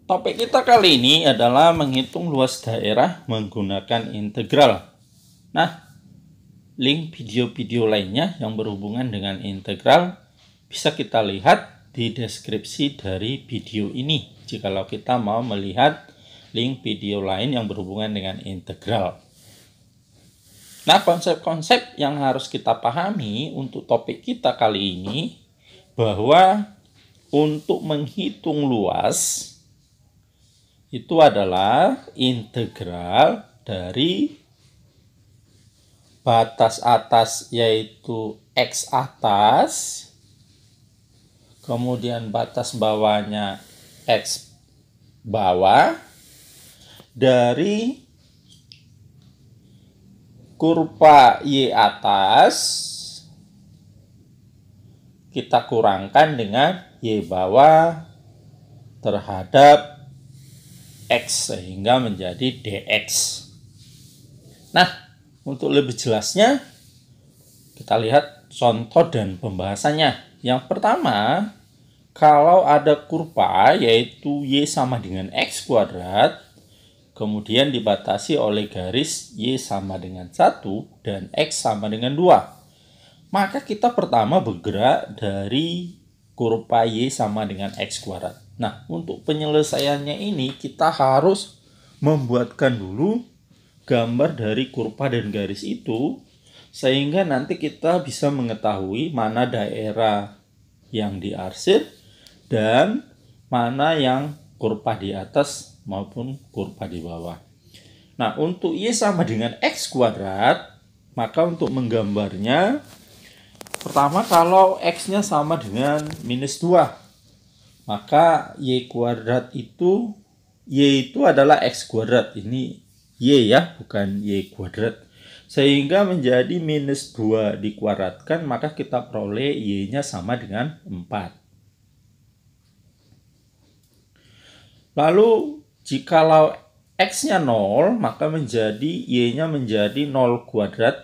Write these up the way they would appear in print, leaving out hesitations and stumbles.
Topik kita kali ini adalah menghitung luas daerah menggunakan integral. Nah, link video-video lainnya yang berhubungan dengan integral bisa kita lihat di deskripsi dari video ini jikalau kita mau melihat link video lain yang berhubungan dengan integral. Nah, konsep-konsep yang harus kita pahami untuk topik kita kali ini bahwa untuk menghitung luas itu adalah integral dari batas atas yaitu X atas, kemudian batas bawahnya X bawah, dari kurva Y atas kita kurangkan dengan Y bawah terhadap X sehingga menjadi dx. Nah, untuk lebih jelasnya kita lihat contoh dan pembahasannya. Yang pertama, kalau ada kurva yaitu Y sama dengan X kuadrat, kemudian dibatasi oleh garis Y sama dengan 1 dan X sama dengan 2. Maka kita pertama bergerak dari kurva Y sama dengan X kuadrat. Nah, untuk penyelesaiannya ini kita harus membuatkan dulu gambar dari kurva dan garis itu sehingga nanti kita bisa mengetahui mana daerah yang diarsir dan mana yang kurva di atas maupun kurva di bawah. Nah, untuk Y sama dengan X kuadrat, maka untuk menggambarnya pertama kalau X-nya sama dengan minus 2, maka Y kuadrat itu, Y itu adalah X kuadrat. Ini Y ya, bukan Y kuadrat. Sehingga menjadi minus 2 dikuadratkan, maka kita peroleh Y-nya sama dengan 4. Lalu, jikalau X-nya 0, maka menjadi Y-nya menjadi 0 kuadrat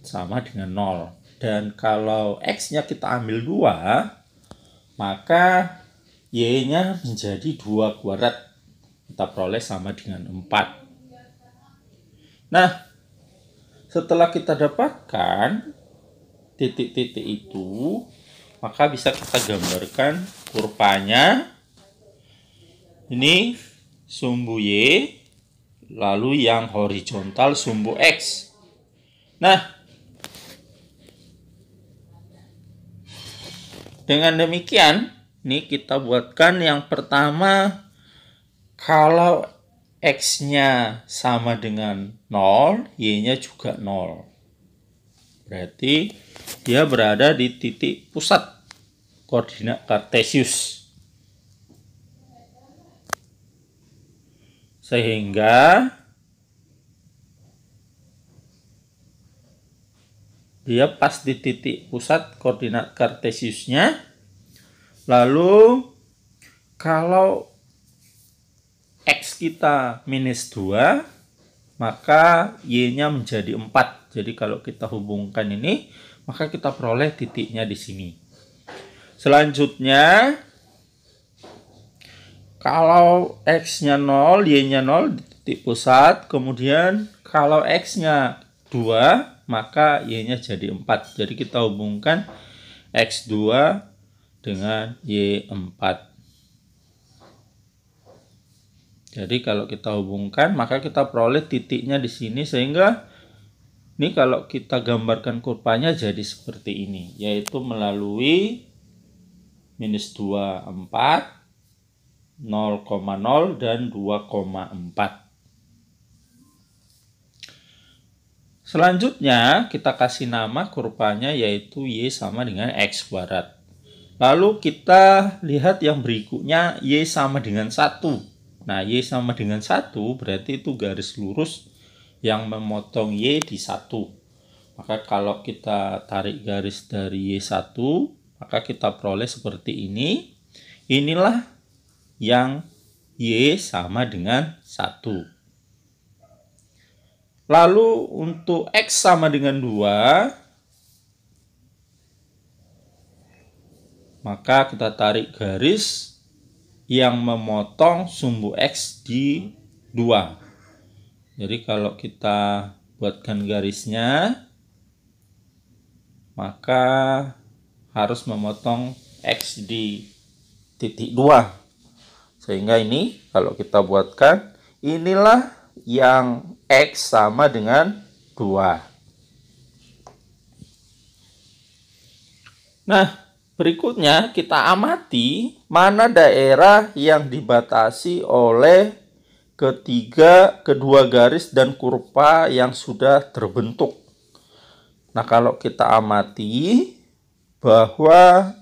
sama dengan 0. Dan kalau X-nya kita ambil 2, maka Y-nya menjadi 2 kuadrat. Kita peroleh sama dengan 4. Nah, setelah kita dapatkan titik-titik itu, maka bisa kita gambarkan kurvanya. Ini sumbu Y, lalu yang horizontal sumbu X. Nah, dengan demikian, ini kita buatkan yang pertama, kalau X-nya sama dengan 0, Y-nya juga 0. Berarti dia berada di titik pusat koordinat kartesius. Sehingga dia pas di titik pusat koordinat kartesiusnya. Lalu kalau X kita minus 2, maka Y-nya menjadi 4. Jadi kalau kita hubungkan ini, maka kita peroleh titiknya di sini. Selanjutnya, kalau X-nya 0, Y-nya 0 di titik pusat. Kemudian kalau X-nya 2, maka Y-nya jadi 4. Jadi kita hubungkan X2 dengan Y4. Jadi kalau kita hubungkan, maka kita peroleh titiknya di sini, sehingga ini kalau kita gambarkan kurvanya jadi seperti ini, yaitu melalui minus 2, 4, 0,0 dan 2,4. Selanjutnya kita kasih nama kurvanya yaitu Y sama dengan X kuadrat. Lalu kita lihat yang berikutnya, Y sama dengan 1. Nah, Y sama dengan 1 berarti itu garis lurus yang memotong Y di 1. Maka kalau kita tarik garis dari Y1, maka kita peroleh seperti ini. Inilah yang Y sama dengan 1. Lalu untuk X sama dengan 2, maka kita tarik garis yang memotong sumbu X di 2. Jadi kalau kita buatkan garisnya, maka harus memotong X di titik 2. Sehingga ini kalau kita buatkan, inilah yang X sama dengan 2. Nah, berikutnya kita amati mana daerah yang dibatasi oleh kedua garis dan kurva yang sudah terbentuk. Nah, kalau kita amati bahwa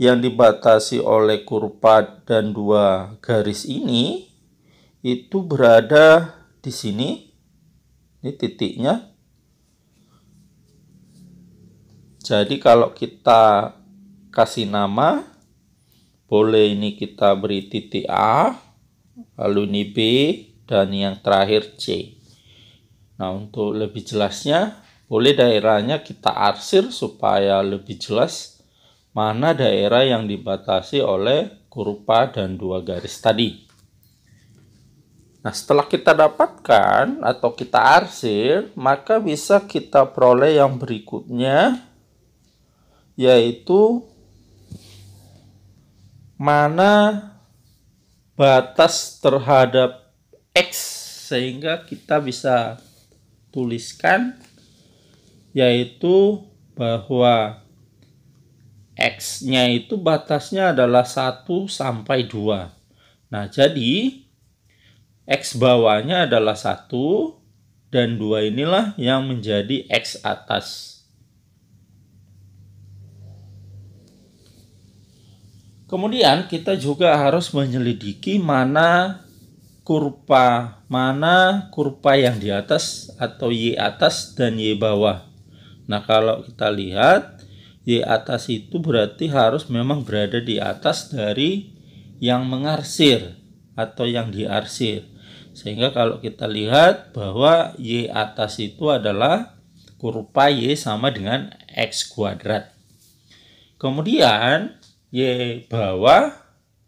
yang dibatasi oleh kurva dan 2 garis ini itu berada di sini. Ini titiknya. Jadi kalau kita kasih nama, boleh ini kita beri titik A, lalu ini B, dan yang terakhir C. Nah, untuk lebih jelasnya, boleh daerahnya kita arsir supaya lebih jelas mana daerah yang dibatasi oleh kurva dan 2 garis tadi. Nah, setelah kita dapatkan atau kita arsir, maka bisa kita peroleh yang berikutnya, yaitu mana batas terhadap X, sehingga kita bisa tuliskan yaitu bahwa X-nya itu batasnya adalah 1 sampai 2. Nah, jadi X bawahnya adalah 1 dan 2 inilah yang menjadi X atas. Kemudian kita juga harus menyelidiki mana kurva yang di atas atau Y atas dan Y bawah. Nah, kalau kita lihat Y atas itu berarti harus memang berada di atas dari yang mengarsir atau yang diarsir. Sehingga kalau kita lihat bahwa Y atas itu adalah kurva Y sama dengan X kuadrat. Kemudian Y bawah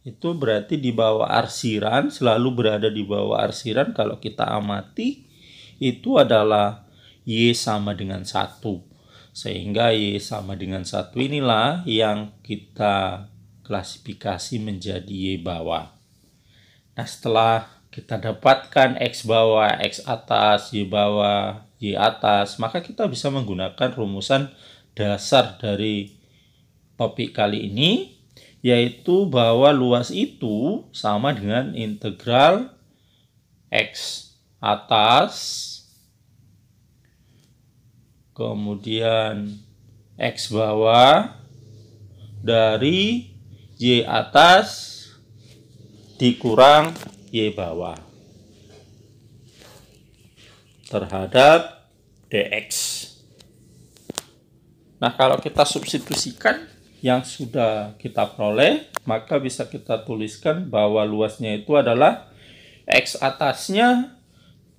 itu berarti di bawah arsiran, selalu berada di bawah arsiran. Kalau kita amati itu adalah Y sama dengan 1. Sehingga Y sama dengan 1 inilah yang kita klasifikasi menjadi Y bawah. Nah, setelah kita dapatkan X bawah, X atas, Y bawah, Y atas, maka kita bisa menggunakan rumusan dasar dari topik kali ini, yaitu bahwa luas itu sama dengan integral X atas, kemudian X bawah dari Y atas dikurang Y bawah terhadap dx. Nah, kalau kita substitusikan yang sudah kita peroleh, maka bisa kita tuliskan bahwa luasnya itu adalah X atasnya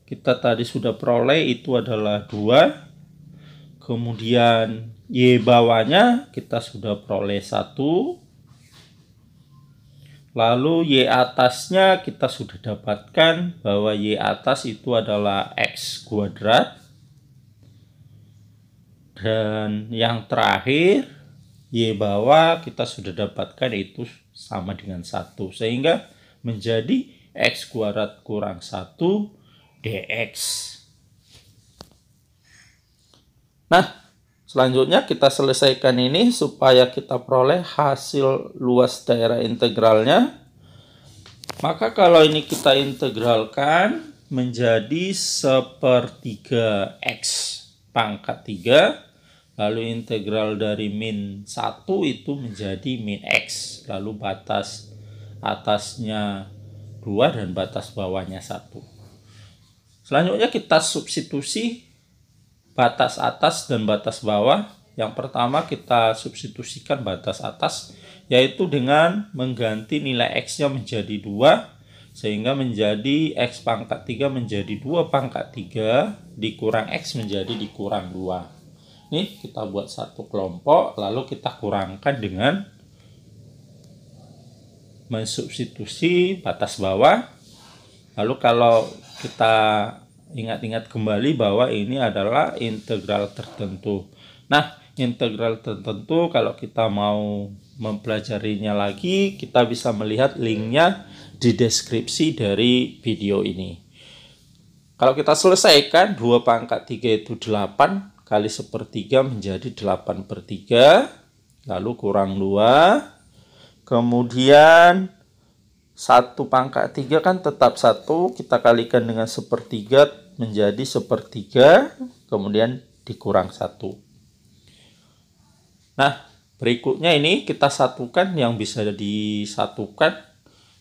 kita tadi sudah peroleh itu adalah 2. Kemudian Y bawahnya kita sudah peroleh 1. Lalu Y atasnya kita sudah dapatkan bahwa Y atas itu adalah X kuadrat. Dan yang terakhir Y bawah kita sudah dapatkan itu sama dengan 1. Sehingga menjadi X kuadrat kurang 1 dx. Nah, selanjutnya kita selesaikan ini supaya kita peroleh hasil luas daerah integralnya. Maka kalau ini kita integralkan menjadi 1/3 X pangkat 3. Lalu integral dari min 1 itu menjadi min X. Lalu batas atasnya 2 dan batas bawahnya 1. Selanjutnya kita substitusi batas atas dan batas bawah. Yang pertama kita substitusikan batas atas, yaitu dengan mengganti nilai X-nya menjadi 2. Sehingga menjadi X pangkat 3 menjadi 2 pangkat 3 dikurang X menjadi dikurang 2. Ini kita buat satu kelompok, lalu kita kurangkan dengan mensubstitusi batas bawah. Lalu kalau kita ingat-ingat kembali bahwa ini adalah integral tertentu. Nah, integral tertentu kalau kita mau mempelajarinya lagi, kita bisa melihat linknya di deskripsi dari video ini. Kalau kita selesaikan, 2 pangkat 3 itu 8, kali 1/3 menjadi 8/3, lalu kurang 2, kemudian 1 pangkat 3 kan tetap 1, kita kalikan dengan 1/3 menjadi 1/3, kemudian dikurang 1. Nah, berikutnya ini kita satukan yang bisa disatukan,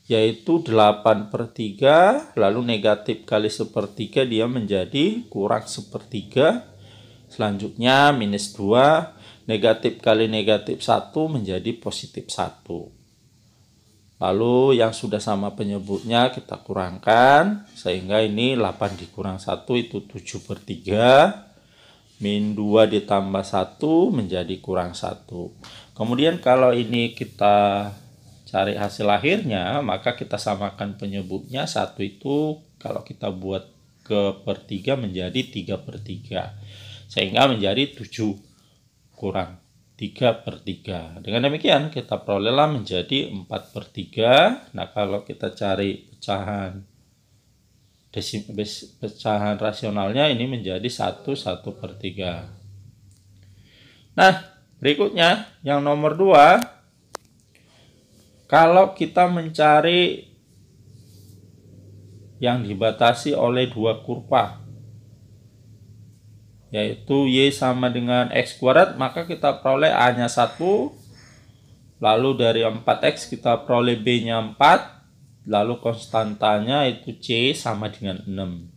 yaitu 8/3, lalu negatif kali 1/3 dia menjadi kurang 1/3. Selanjutnya minus 2, negatif kali negatif 1 menjadi positif 1. Lalu yang sudah sama penyebutnya kita kurangkan, sehingga ini 8 dikurang 1 itu 7/3. Min 2 ditambah 1 menjadi kurang 1. Kemudian kalau ini kita cari hasil akhirnya, maka kita samakan penyebutnya. 1 itu kalau kita buat ke per 3 menjadi 3/3. Sehingga menjadi 7 kurang 3/3. Dengan demikian kita perolehlah menjadi 4/3. Nah, kalau kita cari pecahan rasionalnya ini menjadi 1/3. Nah, berikutnya yang nomor 2, kalau kita mencari yang dibatasi oleh 2 kurva, yaitu Y sama dengan X kuadrat, maka kita peroleh A-nya 1, lalu dari 4X kita peroleh B-nya 4, lalu konstantanya itu C sama dengan 6.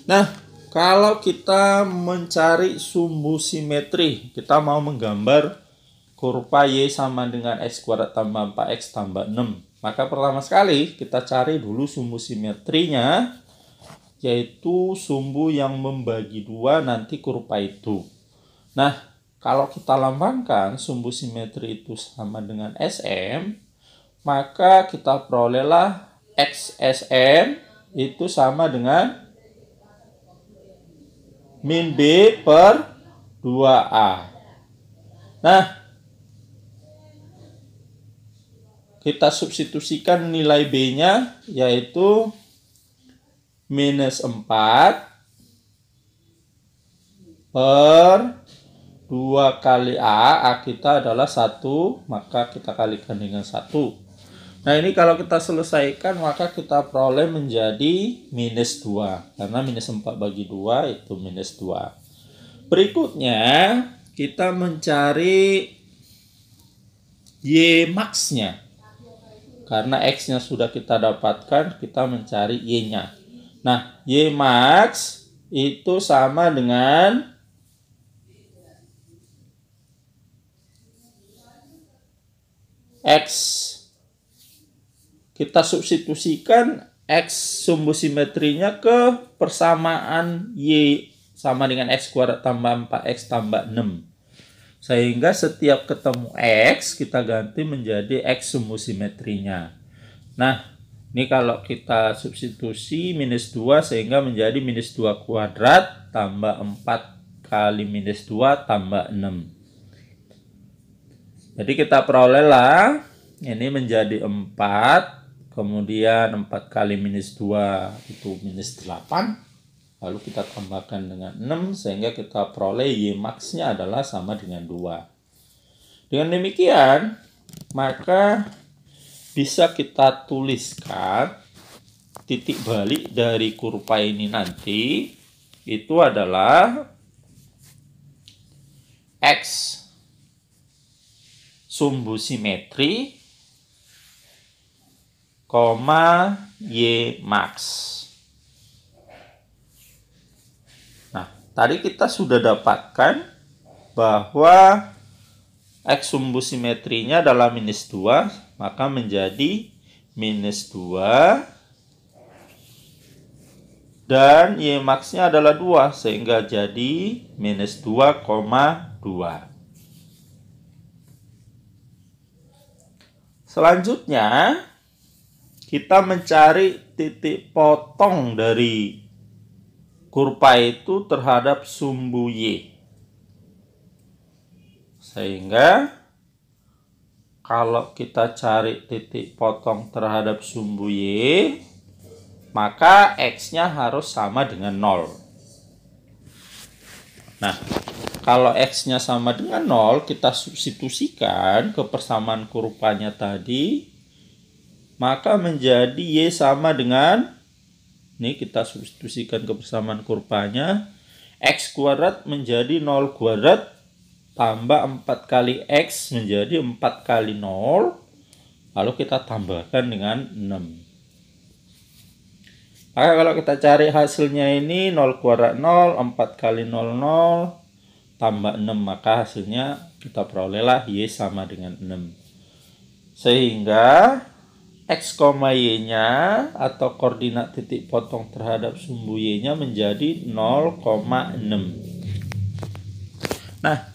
Nah, kalau kita mencari sumbu simetri, kita mau menggambar kurva Y sama dengan X kuadrat tambah 4X tambah 6. Maka pertama sekali kita cari dulu sumbu simetrinya, yaitu sumbu yang membagi 2 nanti kurva itu. Nah, kalau kita lambangkan sumbu simetri itu sama dengan SM, maka kita perolehlah XSM itu sama dengan min B per 2A. Nah, kita substitusikan nilai B-nya, yaitu minus 4 per 2 kali A kita adalah 1, maka kita kalikan dengan 1. Nah, ini kalau kita selesaikan, maka kita peroleh menjadi minus 2. Karena minus 4 bagi 2 itu minus 2. Berikutnya, kita mencari Y max-nya. Karena X-nya sudah kita dapatkan, kita mencari Y-nya. Nah, Y max itu sama dengan X. Kita substitusikan X sumbu simetrinya ke persamaan Y sama dengan X kuadrat tambah 4X tambah 6. Sehingga setiap ketemu X, kita ganti menjadi X sumbu simetrinya. Nah, ini kalau kita substitusi minus 2 sehingga menjadi minus 2 kuadrat tambah 4 kali minus 2 tambah 6. Jadi kita perolehlah ini menjadi 4, kemudian 4 kali minus 2 itu minus 8, lalu kita tambahkan dengan 6 sehingga kita peroleh Y max-nya adalah sama dengan 2. Dengan demikian, maka bisa kita tuliskan titik balik dari kurva ini nanti itu adalah X sumbu simetri, Y max. Nah, tadi kita sudah dapatkan bahwa X sumbu simetrinya adalah minus 2, maka menjadi minus 2. Dan Y max-nya adalah 2, sehingga jadi minus 2,2. Selanjutnya, kita mencari titik potong dari kurva itu terhadap sumbu Y. Sehingga kalau kita cari titik potong terhadap sumbu Y, maka X-nya harus sama dengan 0. Nah, kalau X-nya sama dengan 0, kita substitusikan ke persamaan kurvanya tadi, maka menjadi Y sama dengan, ini kita substitusikan ke persamaan kurvanya, X kuadrat menjadi 0 kuadrat, tambah 4 kali X menjadi 4 kali 0, lalu kita tambahkan dengan 6. Maka kalau kita cari hasilnya ini 0 kuadrat 0, 4 kali 0, 0, tambah 6. Maka hasilnya kita perolehlah Y sama dengan 6. Sehingga X, Y-nya atau koordinat titik potong terhadap sumbu Y-nya menjadi 0,6. Nah,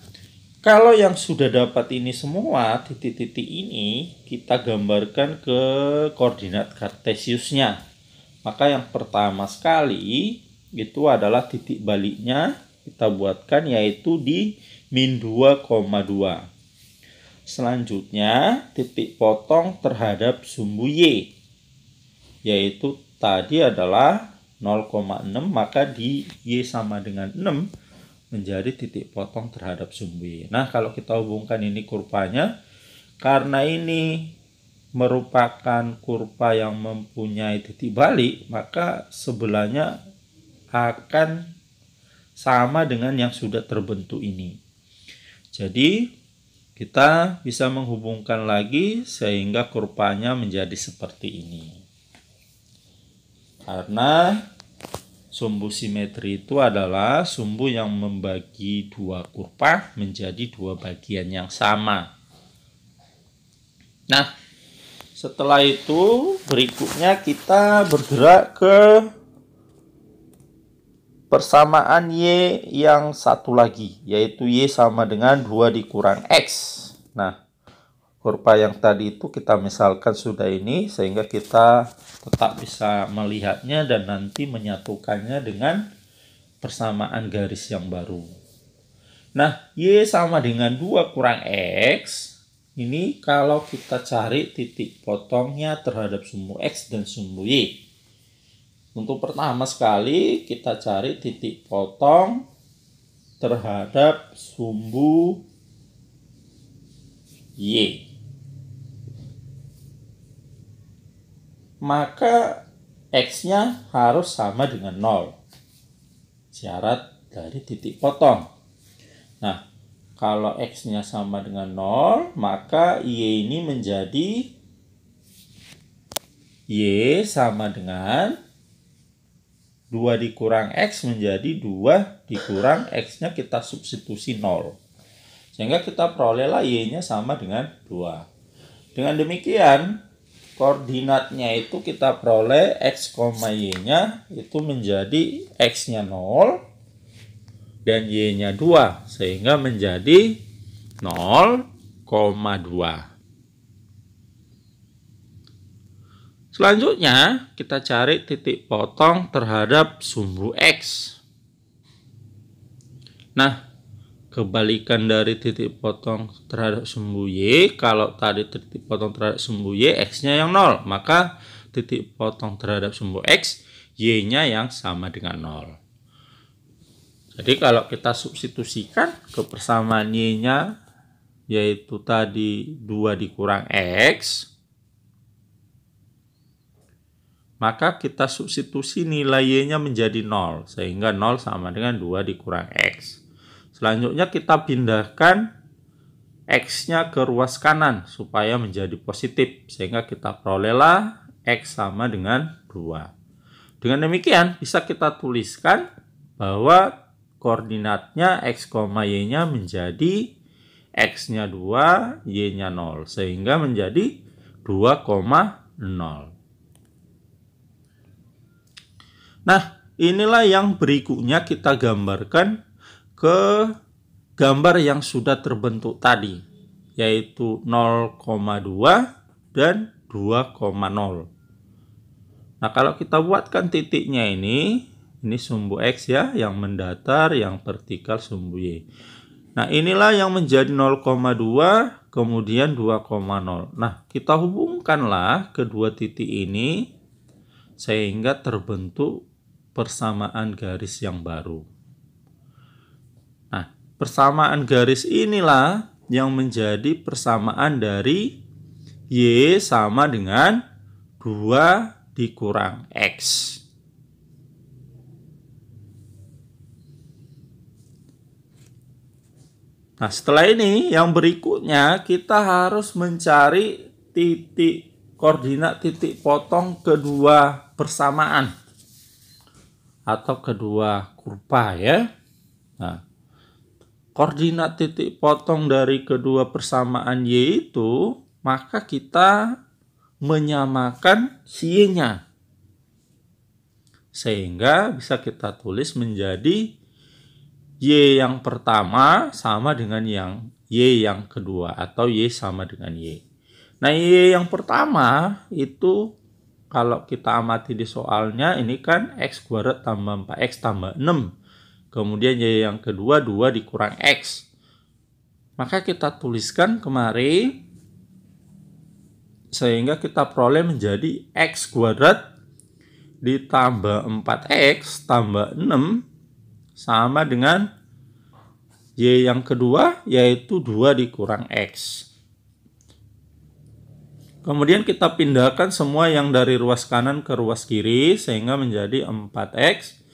kalau yang sudah dapat ini semua, titik-titik ini, kita gambarkan ke koordinat kartesiusnya. Maka yang pertama sekali itu adalah titik baliknya kita buatkan, yaitu di min 2,2. Selanjutnya titik potong terhadap sumbu Y, yaitu tadi adalah 0,6, maka di Y sama dengan 6 menjadi titik potong terhadap sumbu Y. Nah, kalau kita hubungkan ini kurvanya, karena ini merupakan kurva yang mempunyai titik balik, maka sebelahnya akan sama dengan yang sudah terbentuk ini. Jadi kita bisa menghubungkan lagi sehingga kurvanya menjadi seperti ini. Karena sumbu simetri itu adalah sumbu yang membagi dua kurva menjadi dua bagian yang sama. Nah, setelah itu berikutnya kita bergerak ke persamaan Y yang satu lagi, yaitu Y sama dengan 2 dikurang X. Nah, kurva yang tadi itu kita misalkan sudah ini, sehingga kita tetap bisa melihatnya dan nanti menyatukannya dengan persamaan garis yang baru. Nah, Y sama dengan 2 kurang X. Ini kalau kita cari titik potongnya terhadap sumbu X dan sumbu Y. Untuk pertama sekali kita cari titik potong terhadap sumbu Y. Maka X-nya harus sama dengan 0. Syarat dari titik potong. Nah, kalau X-nya sama dengan 0, maka Y ini menjadi Y sama dengan 2 dikurang X menjadi 2 dikurang X-nya kita substitusi 0. Sehingga kita perolehlah Y-nya sama dengan 2. Dengan demikian, koordinatnya itu kita peroleh X, Y-nya itu menjadi X-nya 0 dan Y-nya 2, sehingga menjadi 0,2. Selanjutnya, kita cari titik potong terhadap sumbu X. Nah, kebalikan dari titik potong terhadap sumbu Y, kalau tadi titik potong terhadap sumbu Y, X-nya yang 0, maka titik potong terhadap sumbu X, Y-nya yang sama dengan 0. Jadi kalau kita substitusikan ke persamaan Y-nya, yaitu tadi 2 dikurang X, maka kita substitusi nilai Y-nya menjadi 0, sehingga 0 sama dengan 2 dikurang X. Selanjutnya kita pindahkan X-nya ke ruas kanan supaya menjadi positif, sehingga kita perolehlah X sama dengan 2. Dengan demikian bisa kita tuliskan bahwa koordinatnya X, Y-nya menjadi X-nya 2, Y-nya 0, sehingga menjadi 2,0. Nah, inilah yang berikutnya kita gambarkan ke gambar yang sudah terbentuk tadi, yaitu 0,2 dan 2,0. Nah, kalau kita buatkan titiknya ini sumbu X ya, yang mendatar, yang vertikal sumbu Y. Nah, inilah yang menjadi 0,2, kemudian 2,0. Nah, kita hubungkanlah kedua titik ini sehingga terbentuk persamaan garis yang baru. Nah, persamaan garis inilah yang menjadi persamaan dari Y sama dengan 2 dikurang X. Nah, setelah ini yang berikutnya kita harus mencari titik koordinat titik potong kedua persamaan atau kedua kurva ya. Nah, koordinat titik potong dari kedua persamaan Y itu, maka kita menyamakan si Y-nya. Sehingga bisa kita tulis menjadi Y yang pertama sama dengan yang Y yang kedua atau Y sama dengan Y. Nah, Y yang pertama itu kalau kita amati di soalnya ini kan X kuadrat tambah 4X tambah 6. Kemudian Y yang kedua 2 dikurang X. Maka kita tuliskan kemari sehingga kita peroleh menjadi X kuadrat ditambah 4X tambah 6 sama dengan Y yang kedua yaitu 2 dikurang X. Kemudian kita pindahkan semua yang dari ruas kanan ke ruas kiri sehingga menjadi 4X.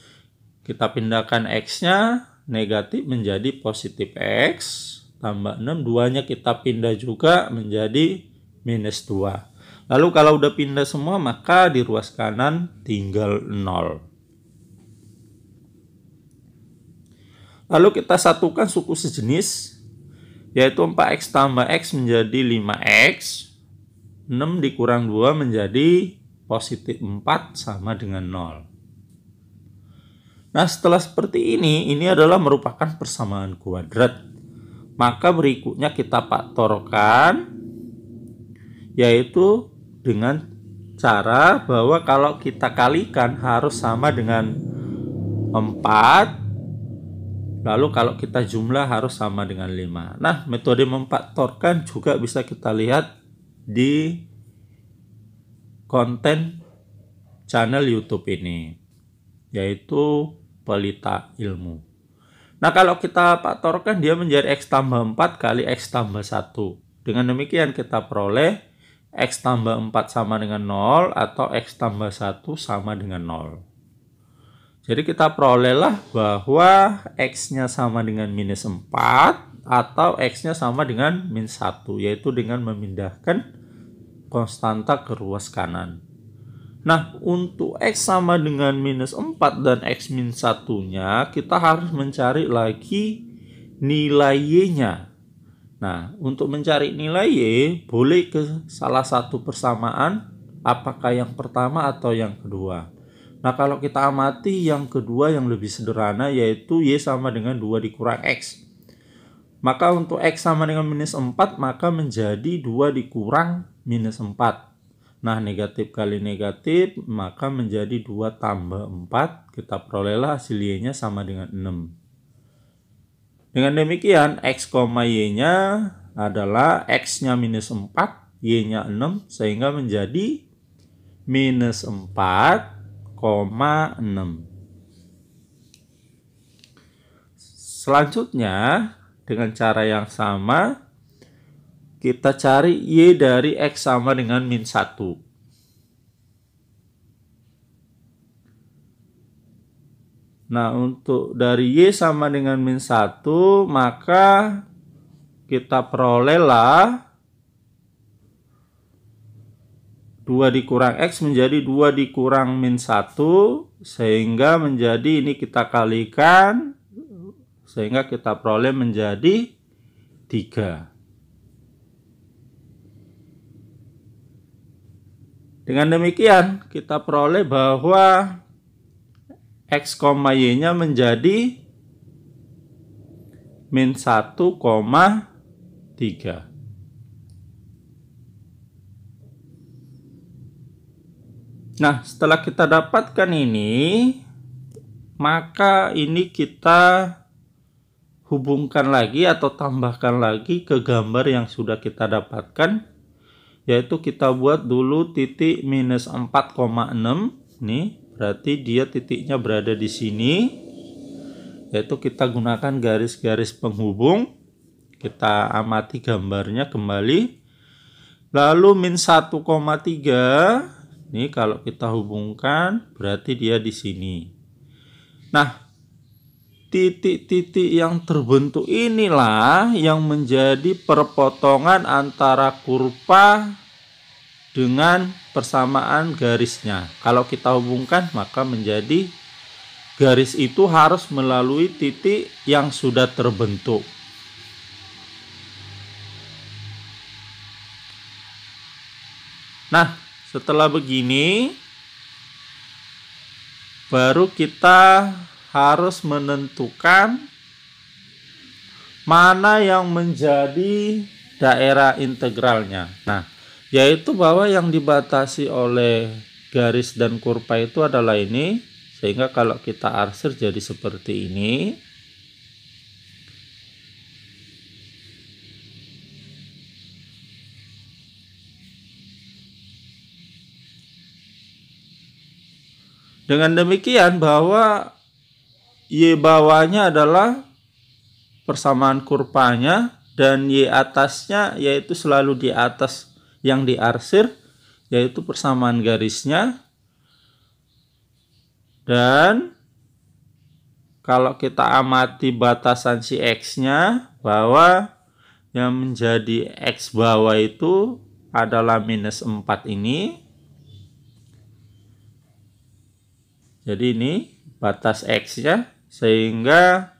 Kita pindahkan X-nya negatif menjadi positif X tambah 6. 2-nya kita pindah juga menjadi minus 2. Lalu kalau udah pindah semua maka di ruas kanan tinggal 0. Lalu kita satukan suku sejenis yaitu 4X tambah X menjadi 5X. 6 dikurang 2 menjadi positif 4 sama dengan 0. Nah, setelah seperti ini adalah merupakan persamaan kuadrat. Maka berikutnya kita faktorkan yaitu dengan cara bahwa kalau kita kalikan harus sama dengan 4. Lalu kalau kita jumlah harus sama dengan 5. Nah, metode memfaktorkan juga bisa kita lihat di konten channel YouTube ini, yaitu Pelita Ilmu. Nah, kalau kita faktorkan dia menjadi X tambah 4 kali X tambah 1. Dengan demikian kita peroleh X tambah 4 sama dengan 0 atau X tambah 1 sama dengan 0. Jadi kita perolehlah bahwa X-nya sama dengan minus 4 atau X-nya sama dengan min 1, yaitu dengan memindahkan konstanta ke ruas kanan. Nah, untuk X sama dengan minus 4 dan X min 1-nya, kita harus mencari lagi nilai Y-nya. Nah, untuk mencari nilai Y, boleh ke salah satu persamaan, apakah yang pertama atau yang kedua. Nah, kalau kita amati yang kedua yang lebih sederhana, yaitu Y sama dengan 2 dikurang X. Maka untuk X sama dengan minus 4, maka menjadi 2 dikurang minus 4. Nah, negatif kali negatif, maka menjadi 2 tambah 4. Kita perolehlah hasil Y-nya sama dengan 6. Dengan demikian, X, Y-nya adalah X-nya minus 4, Y-nya 6, sehingga menjadi minus 4,6. Selanjutnya, dengan cara yang sama, kita cari Y dari X sama dengan min 1. Nah, untuk dari Y sama dengan min 1, maka kita perolehlah 2 dikurang X menjadi 2 dikurang min 1, sehingga menjadi ini kita kalikan, sehingga kita peroleh menjadi 3. Dengan demikian, kita peroleh bahwa X, Y-nya menjadi min 1,3. Nah, setelah kita dapatkan ini, maka ini kita hubungkan lagi atau tambahkan lagi ke gambar yang sudah kita dapatkan, yaitu kita buat dulu titik minus 4,6. Nih, berarti dia titiknya berada di sini, yaitu kita gunakan garis-garis penghubung. Kita amati gambarnya kembali. Lalu min 1,3. Nih kalau kita hubungkan berarti dia di sini. Nah, titik-titik yang terbentuk inilah yang menjadi perpotongan antara kurva dengan persamaan garisnya. Kalau kita hubungkan maka menjadi garis itu harus melalui titik yang sudah terbentuk. Nah, setelah begini, baru kita harus menentukan mana yang menjadi daerah integralnya. Nah, yaitu bahwa yang dibatasi oleh garis dan kurva itu adalah ini, sehingga kalau kita arsir jadi seperti ini. Dengan demikian bahwa Y bawahnya adalah persamaan kurvanya dan Y atasnya yaitu selalu di atas yang diarsir, yaitu persamaan garisnya. Dan kalau kita amati batasan si X-nya, bahwa yang menjadi X bawah itu adalah minus 4 ini. Jadi ini batas X-nya, sehingga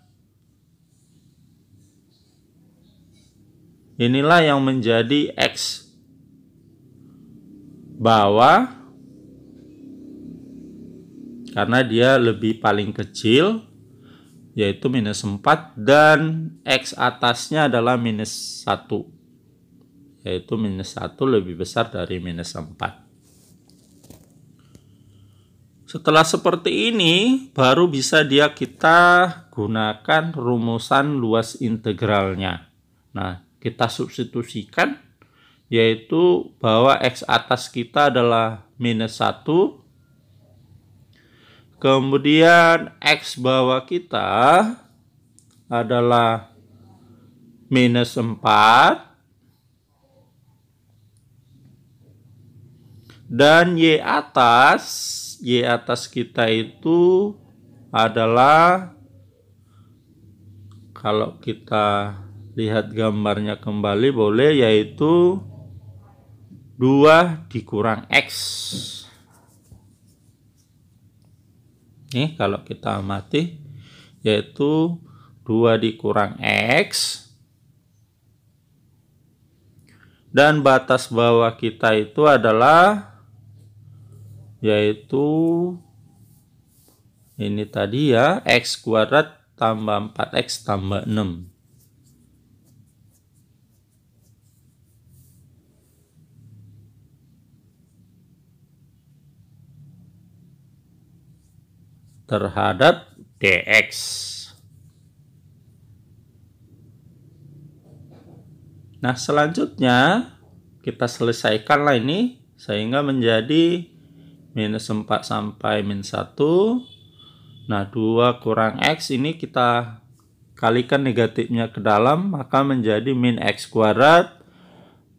inilah yang menjadi X bawah, karena dia lebih paling kecil, yaitu minus 4, dan X atasnya adalah minus 1, yaitu minus 1 lebih besar dari minus 4. Setelah seperti ini, baru bisa kita gunakan rumusan luas integralnya. Nah, kita substitusikan, yaitu bahwa X atas kita adalah minus 1. Kemudian X bawah kita adalah minus 4. Dan Y atas kita itu adalah, kalau kita lihat gambarnya kembali boleh, yaitu 2 dikurang X. Nih kalau kita amati, yaitu 2 dikurang X. Dan batas bawah kita itu adalah, yaitu ini tadi ya, X kuadrat tambah 4X tambah 6. Terhadap DX. Nah, selanjutnya kita selesaikanlah ini sehingga menjadi minus 4 sampai min 1. Nah, 2 kurang X ini kita kalikan negatifnya ke dalam, maka menjadi min X kuadrat.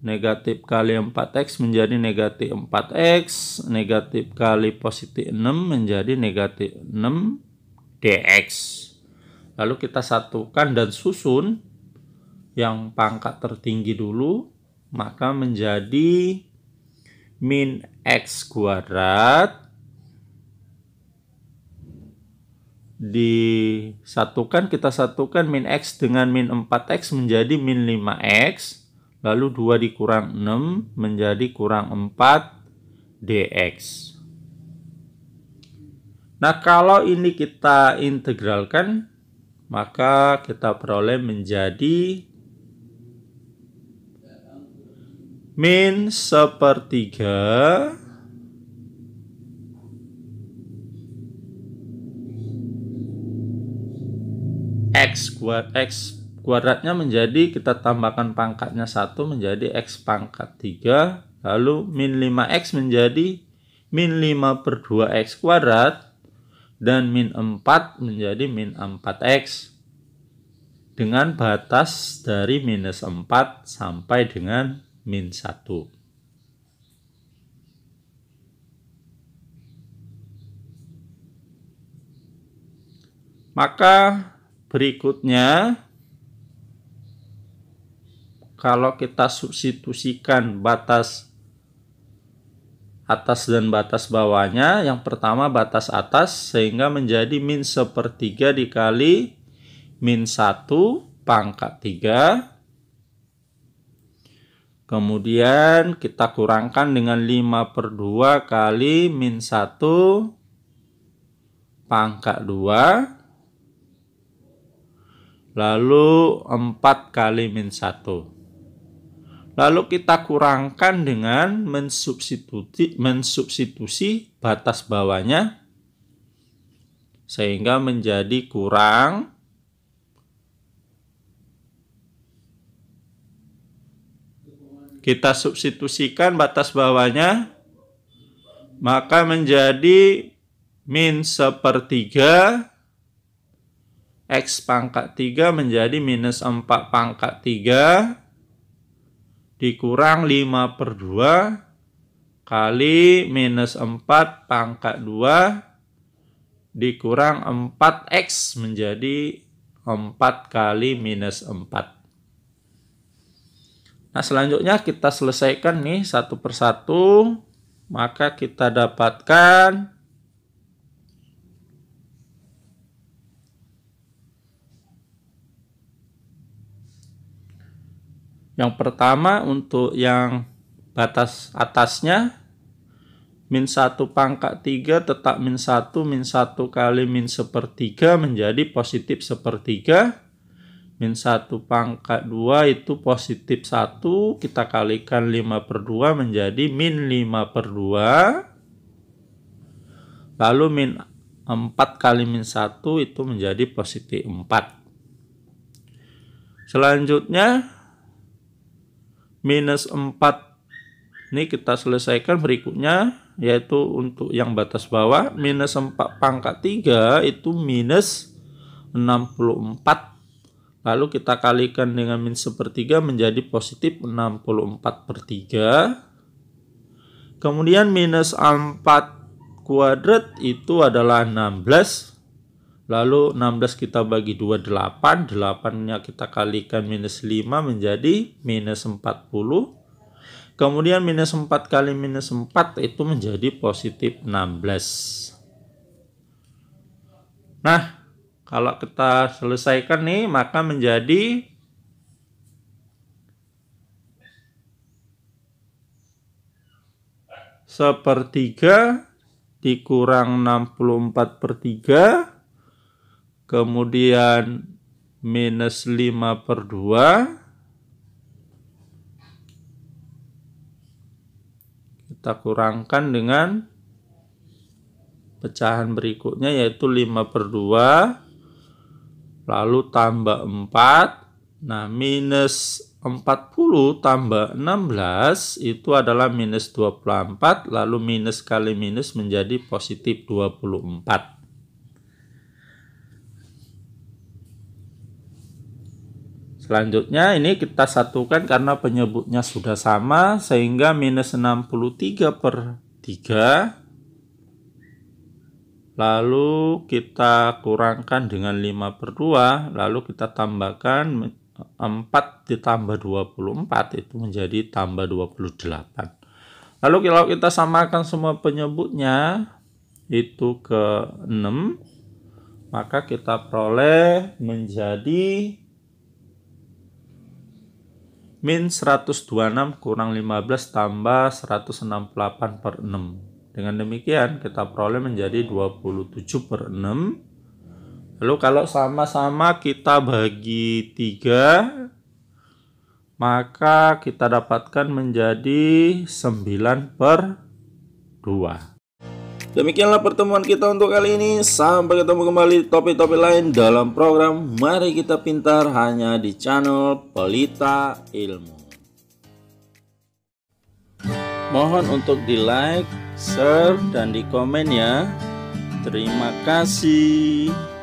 Negatif kali 4X menjadi negatif 4X. Negatif kali positif 6 menjadi negatif 6 DX. Lalu kita satukan dan susun yang pangkat tertinggi dulu, maka menjadi min X kuadrat disatukan, kita satukan min X dengan min 4X menjadi min 5X, lalu 2 dikurang 6 menjadi kurang 4 DX. Nah, kalau ini kita integralkan, maka kita peroleh menjadi min 1/3 X kuadratnya menjadi, kita tambahkan pangkatnya 1 menjadi X pangkat 3. Lalu min 5X menjadi min 5 per 2X kuadrat. Dan min 4 menjadi min 4X. Dengan batas dari minus 4 sampai dengan min 1. Maka berikutnya, kalau kita substitusikan batas atas dan batas bawahnya, yang pertama batas atas sehingga menjadi min 1/3 dikali min 1 pangkat 3. Kemudian kita kurangkan dengan 5/2 kali min 1 pangkat 2. Lalu 4 kali min 1. Lalu kita kurangkan dengan mensubstitusi batas bawahnya. Sehingga menjadi kurang kita substitusikan batas bawahnya, maka menjadi min 1/3 X pangkat 3 menjadi minus 4 pangkat 3 dikurang 5/2 kali minus 4 pangkat 2 dikurang 4X menjadi 4 kali minus 4. Nah, selanjutnya kita selesaikan nih satu persatu. Maka kita dapatkan yang pertama untuk yang batas atasnya min 1 pangkat 3 tetap min 1 kali min 1/3 menjadi positif 1/3. Min 1 pangkat 2 itu positif 1, kita kalikan 5/2 menjadi min 5/2. Lalu min 4 kali min 1 itu menjadi positif 4. Selanjutnya minus 4 ini kita selesaikan berikutnya, yaitu untuk yang batas bawah minus 4 pangkat 3 itu minus 64. Lalu kita kalikan dengan min 1/3 menjadi positif 64/3. Kemudian minus 4 kuadrat itu adalah 16. Lalu 16 kita bagi 2, 8. 8-nya kita kalikan minus 5 menjadi minus 40. Kemudian minus 4 kali minus 4 itu menjadi positif 16. Nah, kalau kita selesaikan nih, maka menjadi sepertiga dikurang 64/3. Kemudian minus 5/2. Kita kurangkan dengan pecahan berikutnya, yaitu 5/2. Lalu tambah 4. Nah, minus 40 tambah 16 itu adalah minus 24. Lalu minus kali minus menjadi positif 24. Selanjutnya ini kita satukan karena penyebutnya sudah sama, sehingga minus 63/3. Lalu kita kurangkan dengan 5/2, lalu kita tambahkan 4 ditambah 24 itu menjadi tambah 28. Lalu kalau kita samakan semua penyebutnya itu ke 6, maka kita peroleh menjadi min 126 kurang 15 tambah 168/6. Dengan demikian kita peroleh menjadi 27/6. Lalu kalau sama-sama kita bagi 3, maka kita dapatkan menjadi 9/2. Demikianlah pertemuan kita untuk kali ini. Sampai ketemu kembali topik-topik lain dalam program Mari Kita Pintar hanya di channel Pelita Ilmu. Mohon untuk di like, share, dan di komen ya. Terima kasih.